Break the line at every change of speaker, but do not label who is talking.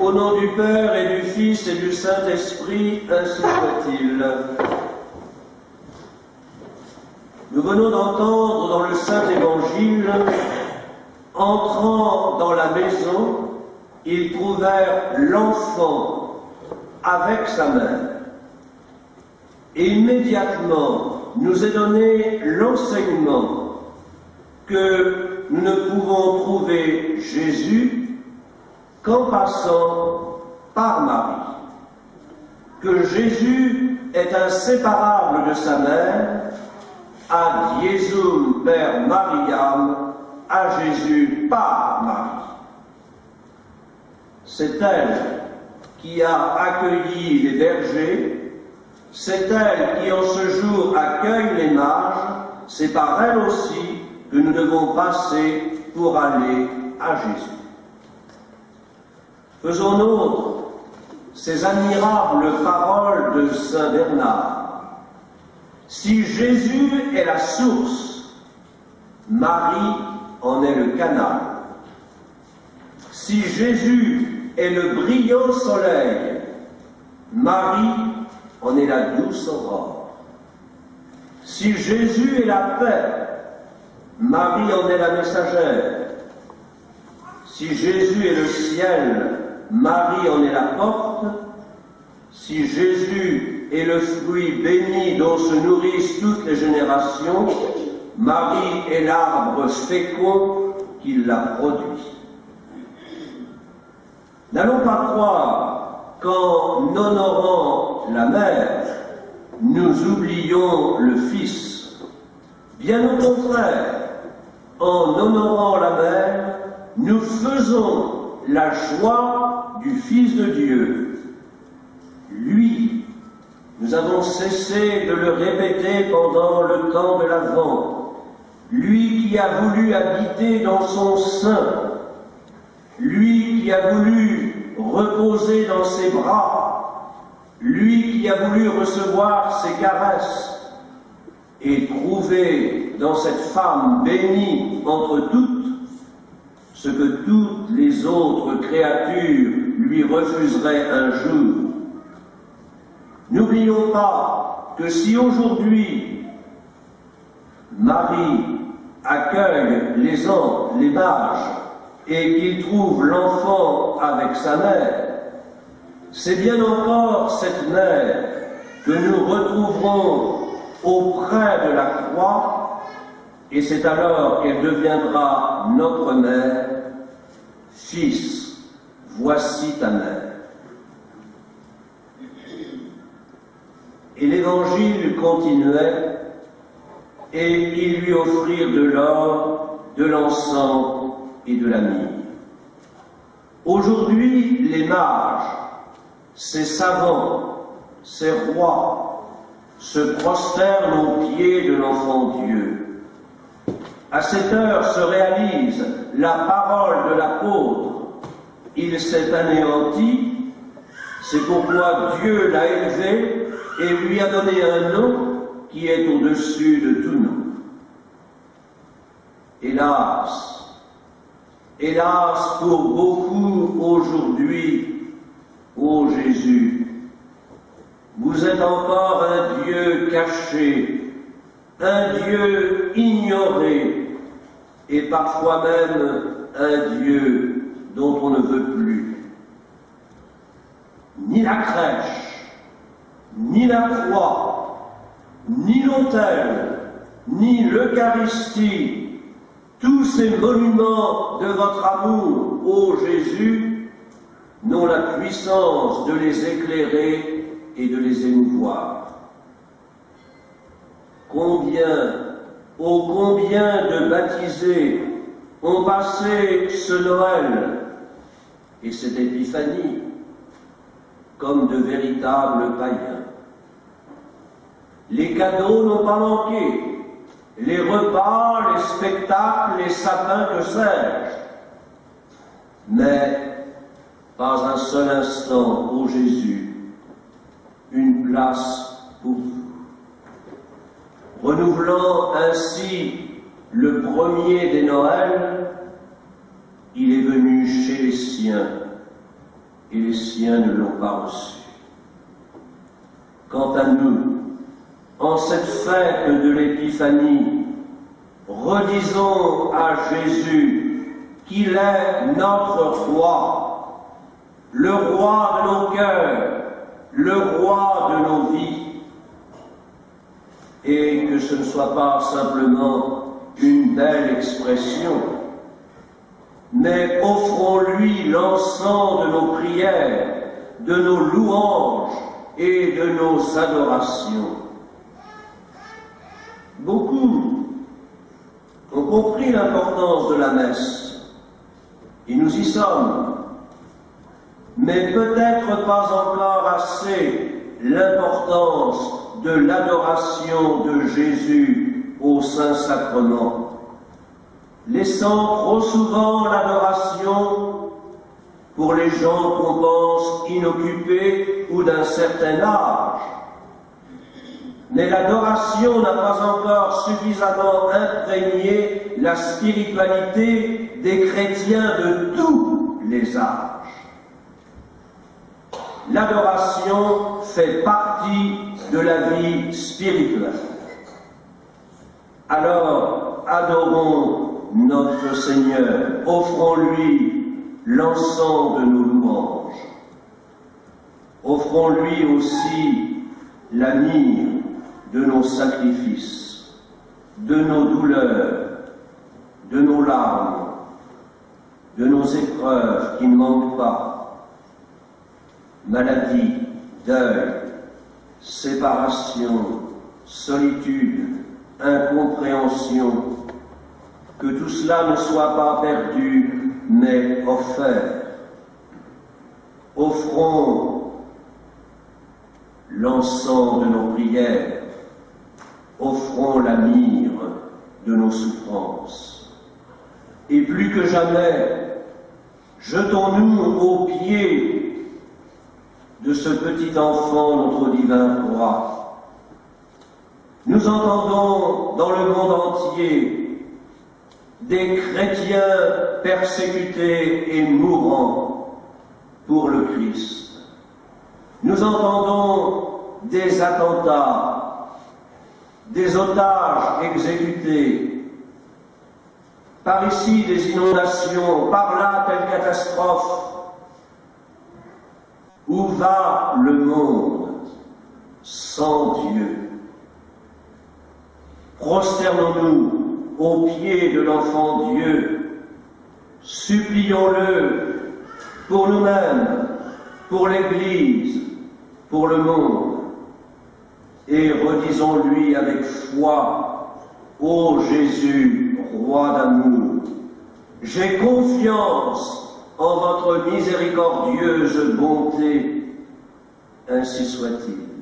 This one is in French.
Au nom du Père et du Fils et du Saint-Esprit, ainsi soit-il. Nous venons d'entendre dans le Saint-Évangile, entrant dans la maison, ils trouvèrent l'enfant avec sa mère. Et immédiatement nous est donné l'enseignement que nous ne pouvons trouver Jésus qu'en passant par Marie. Que Jésus est inséparable de sa mère, ad Iesum per Mariam, à Jésus par Marie. C'est elle qui a accueilli les bergers, c'est elle qui en ce jour accueille les mages, c'est par elle aussi que nous devons passer pour aller à Jésus. Faisons nôtres ces admirables paroles de saint Bernard. Si Jésus est la source, Marie en est le canal. Si Jésus est le brillant soleil, Marie en est la douce aurore. Si Jésus est la paix, Marie en est la messagère. Si Jésus est le ciel, Marie en est la porte. Si Jésus est le fruit béni dont se nourrissent toutes les générations, Marie est l'arbre fécond qui l'a produit. N'allons pas croire qu'en honorant la mère, nous oublions le Fils. Bien au contraire, en honorant la mère, nous faisons la joie du Fils de Dieu. Lui, nous avons cessé de le répéter pendant le temps de l'Avent, lui qui a voulu habiter dans son sein, lui qui a voulu reposer dans ses bras, lui qui a voulu recevoir ses caresses et trouver dans cette femme bénie entre toutes ce que toutes les autres créatures lui refuseraient un jour. N'oublions pas que si aujourd'hui Marie accueille les anges, les mages, et qu'il trouve l'enfant avec sa mère, c'est bien encore cette mère que nous retrouverons auprès de la croix, et c'est alors qu'elle deviendra notre mère. Fils, voici ta mère. Et l'évangile continuait, et ils lui offrirent de l'or, de l'encens et de la myrrhe. Aujourd'hui, les mages, ces savants, ces rois, se prosternent aux pieds de l'enfant Dieu. À cette heure se réalise la parole de l'apôtre. Il s'est anéanti, c'est pourquoi Dieu l'a élevé et lui a donné un nom qui est au-dessus de tout nom. Hélas pour beaucoup aujourd'hui, ô Jésus, vous êtes encore un Dieu caché, un Dieu ignoré, et parfois même un Dieu dont on ne veut plus. Ni la crèche, ni la croix, ni l'autel, ni l'Eucharistie, tous ces monuments de votre amour, ô Jésus, n'ont la puissance de les éclairer et de les émouvoir. Combien de baptisés ont passé ce Noël et cette Épiphanie comme de véritables païens. Les cadeaux n'ont pas manqué, les repas, les spectacles, les sapins, que sais-je. Mais pas un seul instant, ô Jésus, une place pour vous. Renouvelant ainsi le premier des Noëls, il est venu chez les siens. et les siens ne l'ont pas reçu. Quant à nous, en cette fête de l'Épiphanie, redisons à Jésus qu'il est notre roi, le roi de nos cœurs, le roi de nos vies, et que ce ne soit pas simplement une belle expression, mais offrons-lui l'encens de nos prières, de nos louanges et de nos adorations. Beaucoup ont compris l'importance de la messe, et nous y sommes, mais peut-être pas encore assez l'importance de l'adoration de Jésus au Saint-Sacrement, laissant trop souvent l'adoration pour les gens qu'on pense inoccupés ou d'un certain âge. Mais l'adoration n'a pas encore suffisamment imprégné la spiritualité des chrétiens de tous les âges. L'adoration fait partie de la vie spirituelle. Alors, adorons notre Seigneur, offrons-lui l'encens de nos louanges. Offrons-lui aussi la myrrhe de nos sacrifices, de nos douleurs, de nos larmes, de nos épreuves qui ne manquent pas. Maladie, deuil, séparation, solitude, incompréhension, que tout cela ne soit pas perdu, mais offert. Offrons l'encens de nos prières, offrons la myrrhe de nos souffrances. Et plus que jamais, jetons-nous aux pieds de ce petit enfant, notre divin roi. Nous entendons dans le monde entier des chrétiens persécutés et mourants pour le Christ. Nous entendons des attentats, des otages exécutés, par ici des inondations, par là telle catastrophe. Où va le monde sans Dieu? Prosternons-nous aux pieds de l'enfant Dieu, supplions-le pour nous-mêmes, pour l'Église, pour le monde, et redisons-lui avec foi: ô Jésus, roi d'amour, j'ai confiance en votre miséricordieuse bonté, ainsi soit-il.